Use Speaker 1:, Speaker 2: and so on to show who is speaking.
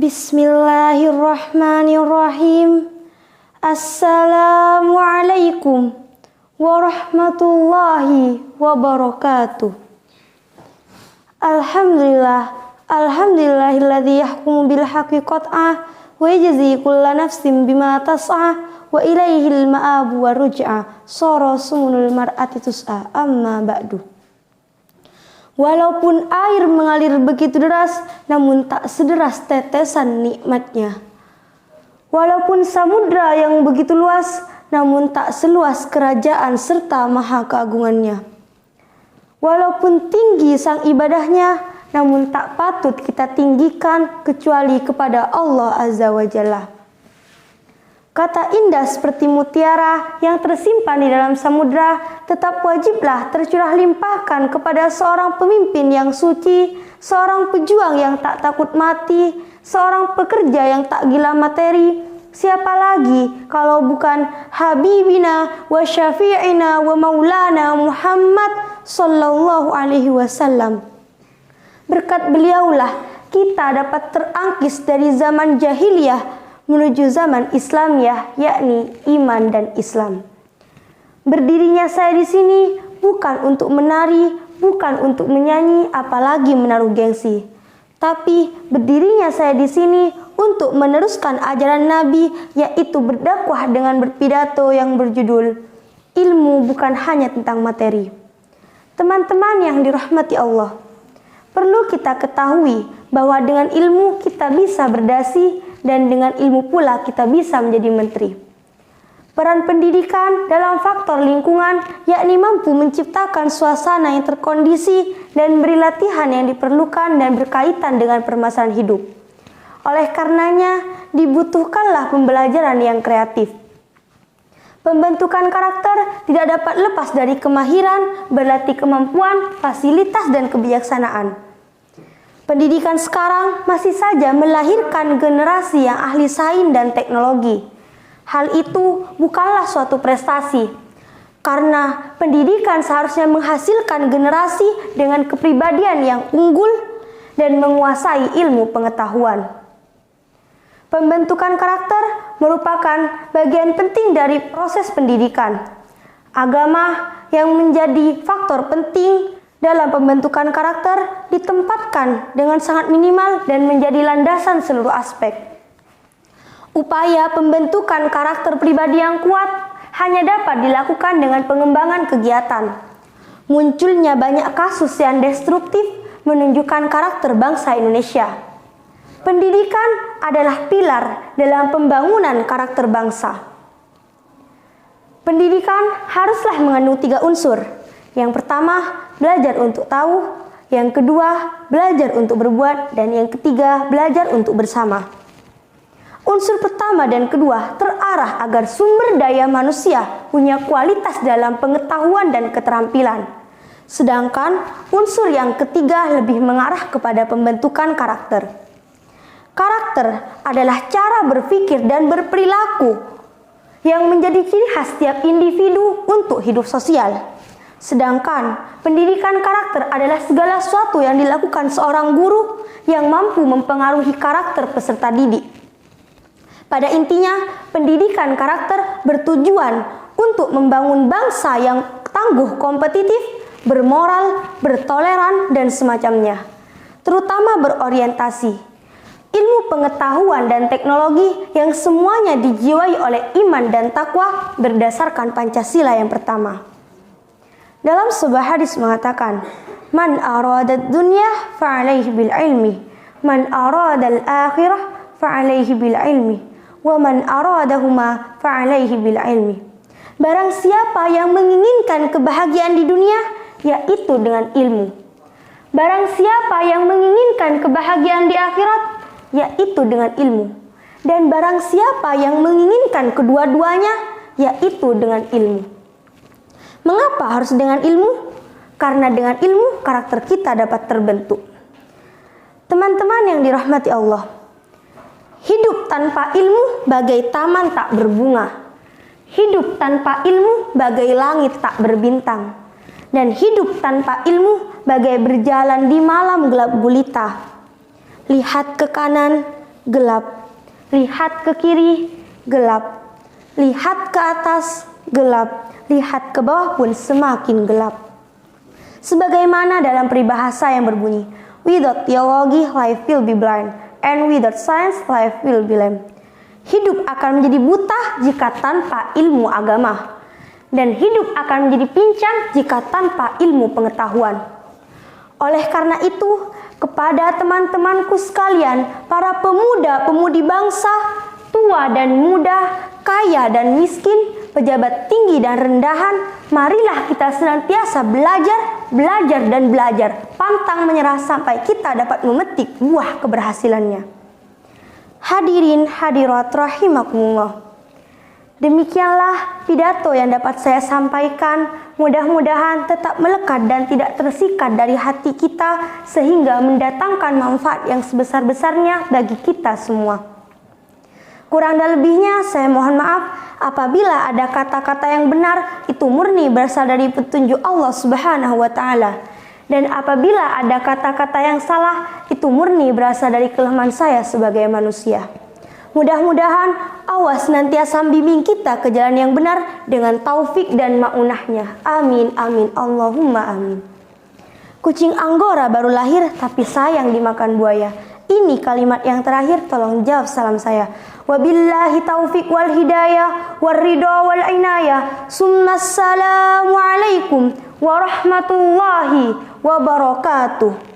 Speaker 1: Bismillahirrahmanirrahim. Assalamualaikum warahmatullahi wabarakatuh. Alhamdulillahilladzi yahkumu bil haqqi qat'ah wa yajzi kulla nafsin bima tas'ah wa ilaihil ma'abu wa ruj'ah. Sura sumunul mar'ati tus'a amma ba'du. Walaupun air mengalir begitu deras, namun tak sederas tetesan nikmatnya. Walaupun samudra yang begitu luas, namun tak seluas kerajaan serta maha keagungannya. Walaupun tinggi sang ibadahnya, namun tak patut kita tinggikan kecuali kepada Allah Azza wa Jalla. Kata indah seperti mutiara yang tersimpan di dalam samudra tetap wajiblah tercurah limpahkan kepada seorang pemimpin yang suci, seorang pejuang yang tak takut mati, seorang pekerja yang tak gila materi. Siapa lagi kalau bukan Habibina wa Syafi'ina wa Maulana Muhammad sallallahu alaihi wasallam. Berkat beliaulah kita dapat terangkis dari zaman jahiliyah menuju zaman Islamiyah, yakni iman dan Islam. Berdirinya saya di sini bukan untuk menari, bukan untuk menyanyi, apalagi menaruh gengsi. Tapi berdirinya saya di sini untuk meneruskan ajaran Nabi, yaitu berdakwah dengan berpidato yang berjudul ilmu bukan hanya tentang materi. Teman-teman yang dirahmati Allah, perlu kita ketahui bahwa dengan ilmu kita bisa berdasi, dan dengan ilmu pula kita bisa menjadi menteri. Peran pendidikan dalam faktor lingkungan yakni mampu menciptakan suasana yang terkondisi dan beri latihan yang diperlukan dan berkaitan dengan permasalahan hidup. Oleh karenanya dibutuhkanlah pembelajaran yang kreatif. Pembentukan karakter tidak dapat lepas dari kemahiran, berlatih kemampuan, fasilitas dan kebijaksanaan. Pendidikan sekarang masih saja melahirkan generasi yang ahli sains dan teknologi. Hal itu bukanlah suatu prestasi, karena pendidikan seharusnya menghasilkan generasi dengan kepribadian yang unggul dan menguasai ilmu pengetahuan. Pembentukan karakter merupakan bagian penting dari proses pendidikan. Agama yang menjadi faktor penting dalam pembentukan karakter ditempatkan dengan sangat minimal dan menjadi landasan seluruh aspek. Upaya pembentukan karakter pribadi yang kuat hanya dapat dilakukan dengan pengembangan kegiatan. Munculnya banyak kasus yang destruktif menunjukkan karakter bangsa Indonesia. Pendidikan adalah pilar dalam pembangunan karakter bangsa. Pendidikan haruslah mengandung 3 unsur. Yang pertama, belajar untuk tahu. Yang kedua, belajar untuk berbuat. Dan yang ketiga, belajar untuk bersama. Unsur pertama dan kedua terarah agar sumber daya manusia punya kualitas dalam pengetahuan dan keterampilan. Sedangkan unsur yang ketiga lebih mengarah kepada pembentukan karakter. Karakter adalah cara berpikir dan berperilaku yang menjadi ciri khas setiap individu untuk hidup sosial. Sedangkan pendidikan karakter adalah segala sesuatu yang dilakukan seorang guru yang mampu mempengaruhi karakter peserta didik. Pada intinya, pendidikan karakter bertujuan untuk membangun bangsa yang tangguh, kompetitif, bermoral, bertoleran, dan semacamnya, terutama berorientasi ilmu pengetahuan dan teknologi yang semuanya dijiwai oleh iman dan takwa berdasarkan Pancasila yang pertama. Dalam sebuah hadis mengatakan, "Man aradad dunya fa'alaihi bil ilmi, man aradal akhirah fa'alaihi bil ilmi, wa man aradahuma fa'alaihi bil ilmi." Barang siapa yang menginginkan kebahagiaan di dunia, yaitu dengan ilmu. Barang siapa yang menginginkan kebahagiaan di akhirat, yaitu dengan ilmu. Dan barang siapa yang menginginkan kedua-duanya, yaitu dengan ilmu. Mengapa harus dengan ilmu? Karena dengan ilmu karakter kita dapat terbentuk. Teman-teman yang dirahmati Allah, hidup tanpa ilmu bagai taman tak berbunga. Hidup tanpa ilmu bagai langit tak berbintang. Dan hidup tanpa ilmu bagai berjalan di malam gelap gulita. Lihat ke kanan, gelap. Lihat ke kiri, gelap. Lihat ke atas, gelap. Lihat ke bawah pun semakin gelap. Sebagaimana dalam peribahasa yang berbunyi, without theology life will be blind, and without science life will be lame. Hidup akan menjadi buta jika tanpa ilmu agama, dan hidup akan menjadi pincang jika tanpa ilmu pengetahuan. Oleh karena itu, kepada teman-temanku sekalian, para pemuda-pemudi bangsa, tua dan muda, kaya dan miskin, pejabat tinggi dan rendahan, marilah kita senantiasa belajar dan belajar, pantang menyerah sampai kita dapat memetik buah keberhasilannya. Hadirin hadirat rahimakumullah. Demikianlah pidato yang dapat saya sampaikan. Mudah-mudahan tetap melekat dan tidak tersikat dari hati kita sehingga mendatangkan manfaat yang sebesar-besarnya bagi kita semua. Kurang dan lebihnya saya mohon maaf apabila ada kata-kata yang benar itu murni berasal dari petunjuk Allah Subhanahu wa taala, dan apabila ada kata-kata yang salah itu murni berasal dari kelemahan saya sebagai manusia. Mudah-mudahan Allah senantiasa membimbing kita ke jalan yang benar dengan taufik dan ma'unahnya. Amin, amin, Allahumma amin. Kucing Anggora baru lahir tapi sayang dimakan buaya. Ini kalimat yang terakhir, tolong jawab salam saya. Wabillahi taufiq wal hidayah wal ridha wal inayah. Assalamualaikum warahmatullahi wabarakatuh.